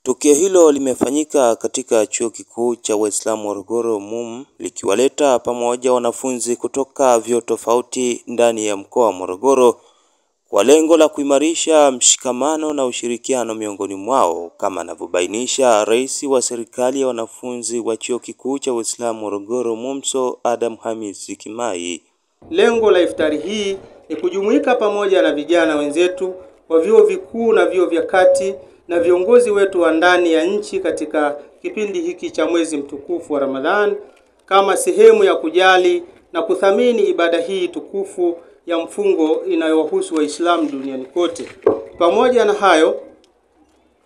Tukio hilo limefanyika katika Chuo Kikuu cha Waislamu Morogoro MUM, likiwaleta pamoja wanafunzi kutoka vyuo tofauti ndani ya mkoa wa Morogoro kwa lengo la kuimarisha mshikamano na ushirikiano miongoni mwao, kama anavyobainisha Rais wa Serikali ya Wanafunzi wa Chuo Kikuu cha Waislamu Morogoro MUMSO, Adam Hamis Kimai. Lengo la iftari hii ni kujumuika pamoja na vijana wenzetu wa vyuo vikuu na vyuo vya kati na viongozi wetu wa ndani ya nchi katika kipindi hiki cha mwezi mtukufu wa Ramadhan, kama sehemu ya kujali na kuthamini ibada hii tukufu ya mfungo inayowahusu Waislamu duniani kote. Pamoja na hayo,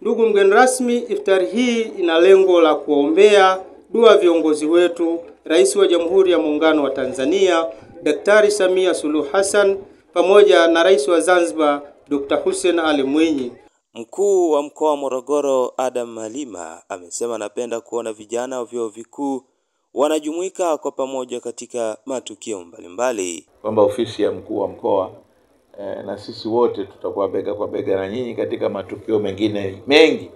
ndugu mgeni rasmi, iftari hii ina lengo la kuombea dua viongozi wetu, Rais wa Jamhuri ya Muungano wa Tanzania Daktari Samia Suluhu Hassan pamoja na Rais wa Zanzibar Dr. Hussein Ali Mwinyi. Mkuu wa mkoa wa Morogoro Adam Malima amesema anapenda kuona vijana wa vyuo vikuu wanajumuika kwa pamoja katika matukio mbalimbali. Kwamba ofisi ya mkuu wa mkoa na sisi wote tutakuwa bega kwa bega na nyinyi katika matukio mengine mengi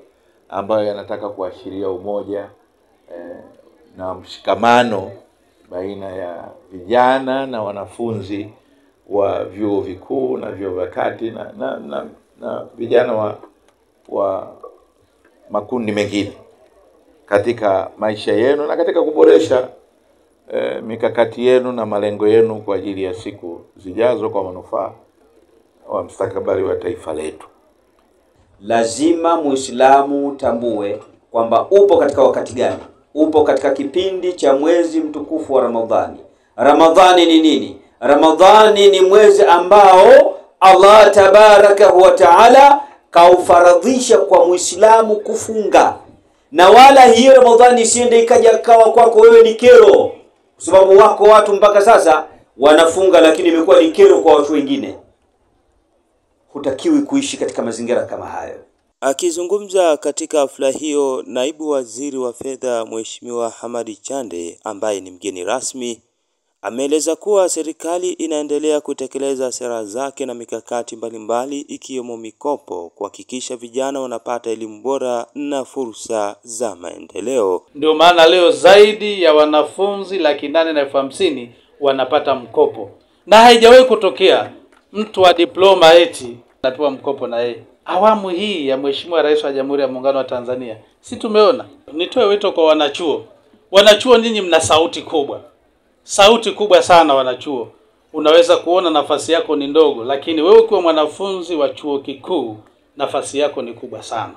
ambayo yanataka kuashiria umoja na mshikamano baina ya vijana na wanafunzi wa vyuo vikuu na vyuo vya kati na vijana wa makundi mengine katika maisha yenu na katika kuboresha mikakati yenu na malengo yenu kwa ajili ya siku zijazo kwa manufaa wa mustakabali wa taifa letu. Lazima Muislamu tambue kwamba upo katika wakati gani? Upo katika kipindi cha mwezi mtukufu wa Ramadhani. Ramadhani ni nini? Ramadhani ni mwezi ambao Allah tabaraka wa taala kaufaradhisha kwa Muislamu kufunga. Na wala hiyo Ramadhani isiende ikaja kawa kwako wewe ni kero. Kwa sababu wako watu mpaka sasa wanafunga lakini imekuwa ni kero kwa watu wengine. Hutakiwi kuishi katika mazingira kama hayo. Akizungumza katika hafla hiyo, Naibu Waziri wa Fedha Mheshimiwa Hamadi Chande, ambaye ni mgeni rasmi, ameeleza kuwa serikali inaendelea kutekeleza sera zake na mikakati mbalimbali ikiwemo mikopo kuhakikisha vijana wanapata elimu bora na fursa za maendeleo. Ndio maana leo zaidi ya wanafunzi 850,000 wanapata mkopo. Na haijawahi kutokea mtu wa diploma eti anapewa mkopo na yeye. Awamu hii ya Mheshimiwa Rais wa Jamhuri ya Muungano wa Tanzania, si tumeona. Nitoe wito kwa wanachuo. Wanachuo ninyi mna sauti kubwa. Sauti kubwa sana wanachuo. Unaweza kuona nafasi yako ni ndogo, lakini wewe ukiwa mwanafunzi wa chuo kikuu, nafasi yako ni kubwa sana.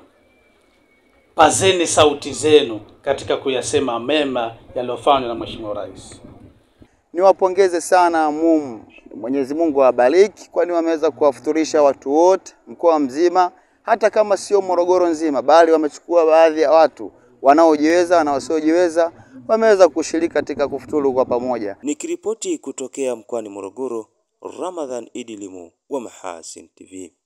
Pazeni sauti zenu katika kuyasema mema yaliyofanywa na Mheshimiwa Rais. Niwapongeze sana MUM. Mwenyezi Mungu awabariki, kwani wameweza kuwafuturisha watu wote mkoa mzima, hata kama sio Morogoro nzima, bali wamechukua baadhi ya watu wanaojiweza na wasiojiweza, wameweza kushiriki katika kufuturu kwa pamoja. Nikiripoti kutokea mkoani Morogoro, Ramadhan Idilimu wa Mahasin TV.